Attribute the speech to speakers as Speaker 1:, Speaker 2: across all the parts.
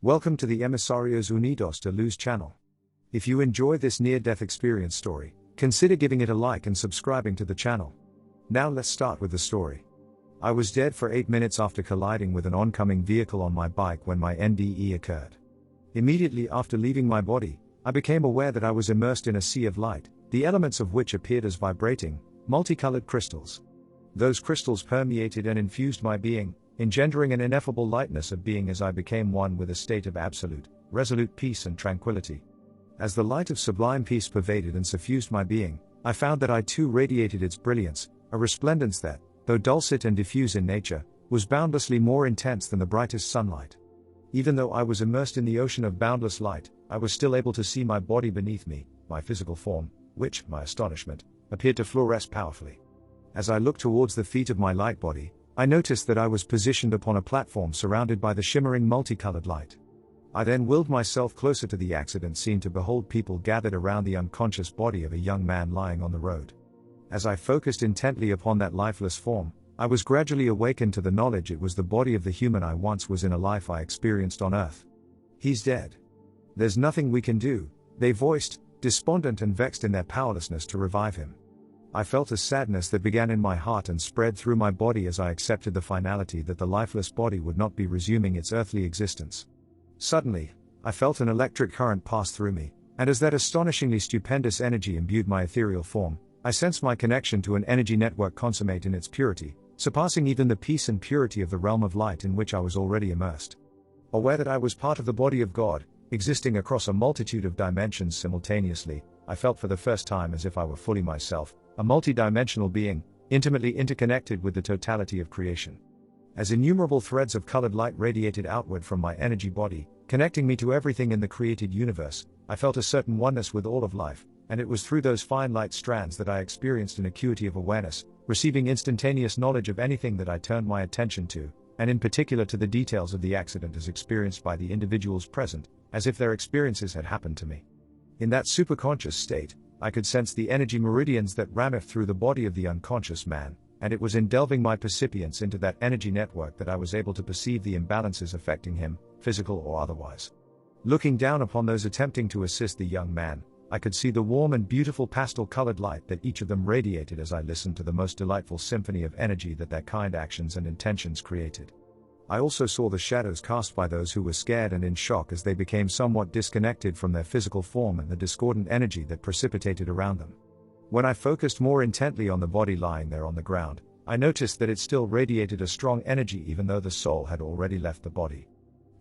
Speaker 1: Welcome to the Emisarios Unidos de Luz channel. If you enjoy this near-death experience story, consider giving it a like and subscribing to the channel. Now let's start with the story. I was dead for 8 minutes after colliding with an oncoming vehicle on my bike when my NDE occurred. Immediately after leaving my body, I became aware that I was immersed in a sea of light, the elements of which appeared as vibrating, multicolored crystals. Those crystals permeated and infused my being, engendering an ineffable lightness of being as I became one with a state of absolute, resolute peace and tranquility. As the light of sublime peace pervaded and suffused my being, I found that I too radiated its brilliance, a resplendence that, though dulcet and diffuse in nature, was boundlessly more intense than the brightest sunlight. Even though I was immersed in the ocean of boundless light, I was still able to see my body beneath me, my physical form, which, my astonishment, appeared to fluoresce powerfully. As I looked towards the feet of my light body, I noticed that I was positioned upon a platform surrounded by the shimmering multicolored light. I then willed myself closer to the accident scene to behold people gathered around the unconscious body of a young man lying on the road. As I focused intently upon that lifeless form, I was gradually awakened to the knowledge it was the body of the human I once was in a life I experienced on earth. He's dead. There's nothing we can do, they voiced, despondent and vexed in their powerlessness to revive him. I felt a sadness that began in my heart and spread through my body as I accepted the finality that the lifeless body would not be resuming its earthly existence. Suddenly, I felt an electric current pass through me, and as that astonishingly stupendous energy imbued my ethereal form, I sensed my connection to an energy network consummate in its purity, surpassing even the peace and purity of the realm of light in which I was already immersed. Aware that I was part of the body of God, existing across a multitude of dimensions simultaneously, I felt for the first time as if I were fully myself, a multi-dimensional being, intimately interconnected with the totality of creation. As innumerable threads of colored light radiated outward from my energy body, connecting me to everything in the created universe, I felt a certain oneness with all of life, and it was through those fine light strands that I experienced an acuity of awareness, receiving instantaneous knowledge of anything that I turned my attention to, and in particular to the details of the accident as experienced by the individuals present, as if their experiences had happened to me. In that superconscious state, I could sense the energy meridians that rammed through the body of the unconscious man, and it was in delving my percipience into that energy network that I was able to perceive the imbalances affecting him, physical or otherwise. Looking down upon those attempting to assist the young man, I could see the warm and beautiful pastel-colored light that each of them radiated as I listened to the most delightful symphony of energy that their kind actions and intentions created. I also saw the shadows cast by those who were scared and in shock as they became somewhat disconnected from their physical form and the discordant energy that precipitated around them. When I focused more intently on the body lying there on the ground, I noticed that it still radiated a strong energy even though the soul had already left the body.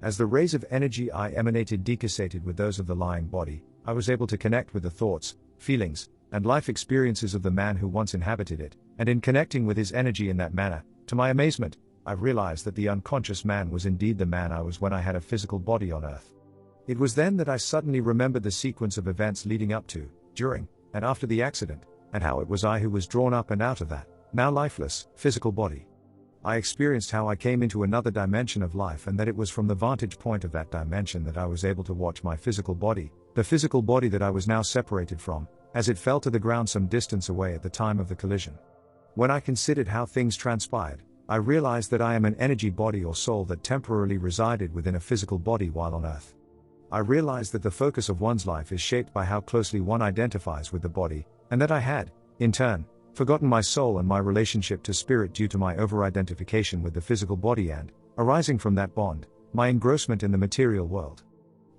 Speaker 1: As the rays of energy I emanated decussated with those of the lying body, I was able to connect with the thoughts, feelings, and life experiences of the man who once inhabited it, and in connecting with his energy in that manner, to my amazement, I realized that the unconscious man was indeed the man I was when I had a physical body on earth. It was then that I suddenly remembered the sequence of events leading up to, during, and after the accident, and how it was I who was drawn up and out of that, now lifeless, physical body. I experienced how I came into another dimension of life and that it was from the vantage point of that dimension that I was able to watch my physical body, the physical body that I was now separated from, as it fell to the ground some distance away at the time of the collision. When I considered how things transpired, I realized that I am an energy body or soul that temporarily resided within a physical body while on earth. I realized that the focus of one's life is shaped by how closely one identifies with the body, and that I had, in turn, forgotten my soul and my relationship to spirit due to my over-identification with the physical body and, arising from that bond, my engrossment in the material world.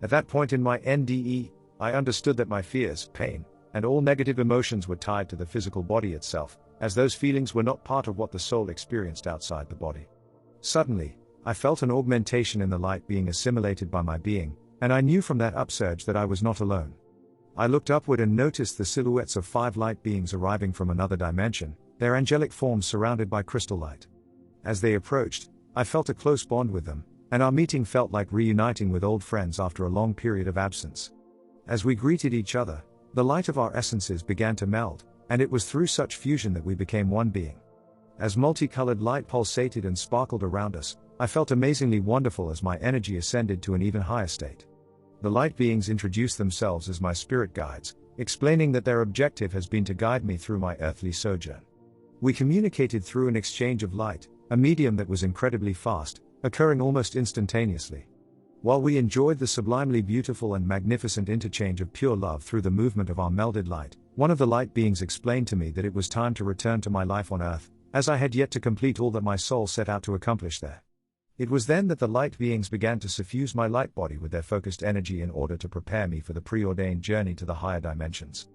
Speaker 1: At that point in my NDE, I understood that my fears, pain, and all negative emotions were tied to the physical body itself, as those feelings were not part of what the soul experienced outside the body. Suddenly, I felt an augmentation in the light being assimilated by my being, and I knew from that upsurge that I was not alone. I looked upward and noticed the silhouettes of 5 light beings arriving from another dimension, their angelic forms surrounded by crystal light. As they approached, I felt a close bond with them, and our meeting felt like reuniting with old friends after a long period of absence. As we greeted each other, the light of our essences began to meld, and it was through such fusion that we became one being. As multicolored light pulsated and sparkled around us, I felt amazingly wonderful as my energy ascended to an even higher state. The light beings introduced themselves as my spirit guides, explaining that their objective has been to guide me through my earthly sojourn. We communicated through an exchange of light, a medium that was incredibly fast, occurring almost instantaneously. While we enjoyed the sublimely beautiful and magnificent interchange of pure love through the movement of our melded light, one of the light beings explained to me that it was time to return to my life on earth, as I had yet to complete all that my soul set out to accomplish there. It was then that the light beings began to suffuse my light body with their focused energy in order to prepare me for the preordained journey to the higher dimensions.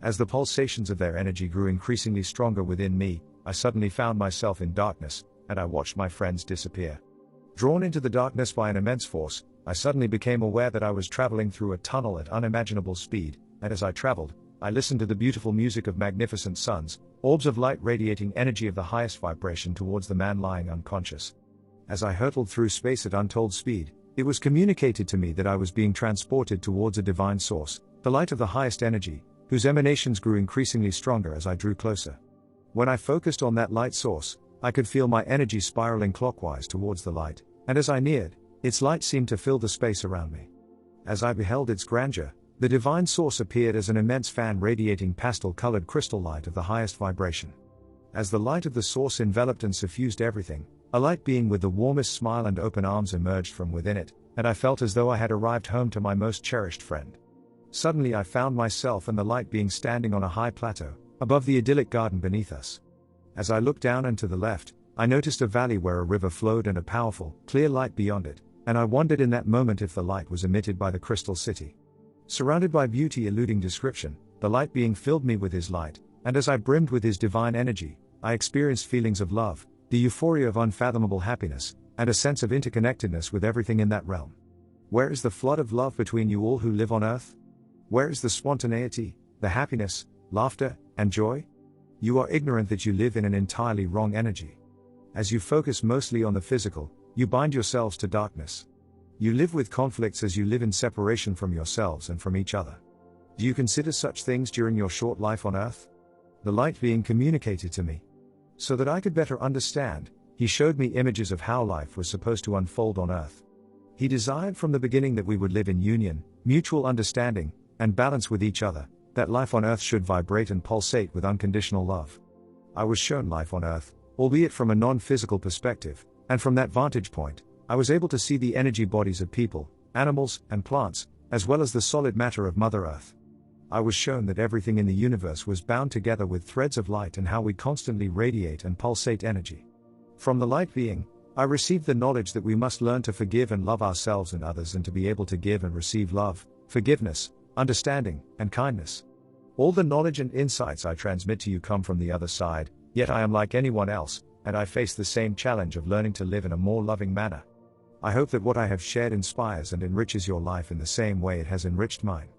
Speaker 1: As the pulsations of their energy grew increasingly stronger within me, I suddenly found myself in darkness, and I watched my friends disappear. Drawn into the darkness by an immense force, I suddenly became aware that I was traveling through a tunnel at unimaginable speed, and as I traveled, I listened to the beautiful music of magnificent suns, orbs of light radiating energy of the highest vibration towards the man lying unconscious. As I hurtled through space at untold speed, it was communicated to me that I was being transported towards a divine source, the light of the highest energy, whose emanations grew increasingly stronger as I drew closer. When I focused on that light source, I could feel my energy spiraling clockwise towards the light, and as I neared, its light seemed to fill the space around me. As I beheld its grandeur, the divine source appeared as an immense fan radiating pastel-colored crystal light of the highest vibration. As the light of the source enveloped and suffused everything, a light being with the warmest smile and open arms emerged from within it, and I felt as though I had arrived home to my most cherished friend. Suddenly I found myself and the light being standing on a high plateau, above the idyllic garden beneath us. As I looked down and to the left, I noticed a valley where a river flowed and a powerful, clear light beyond it, and I wondered in that moment if the light was emitted by the crystal city. Surrounded by beauty eluding description, the light being filled me with his light, and as I brimmed with his divine energy, I experienced feelings of love, the euphoria of unfathomable happiness, and a sense of interconnectedness with everything in that realm. Where is the flood of love between you all who live on earth? Where is the spontaneity, the happiness, laughter, and joy? You are ignorant that you live in an entirely wrong energy. As you focus mostly on the physical, you bind yourselves to darkness. You live with conflicts as you live in separation from yourselves and from each other. Do you consider such things during your short life on earth? The light being communicated to me. So that I could better understand, he showed me images of how life was supposed to unfold on earth. He desired from the beginning that we would live in union, mutual understanding, and balance with each other, that life on earth should vibrate and pulsate with unconditional love. I was shown life on earth, albeit from a non-physical perspective, and from that vantage point, I was able to see the energy bodies of people, animals, and plants, as well as the solid matter of Mother Earth. I was shown that everything in the universe was bound together with threads of light and how we constantly radiate and pulsate energy. From the light being, I received the knowledge that we must learn to forgive and love ourselves and others and to be able to give and receive love, forgiveness, understanding, and kindness. All the knowledge and insights I transmit to you come from the other side, yet I am like anyone else, and I face the same challenge of learning to live in a more loving manner. I hope that what I have shared inspires and enriches your life in the same way it has enriched mine.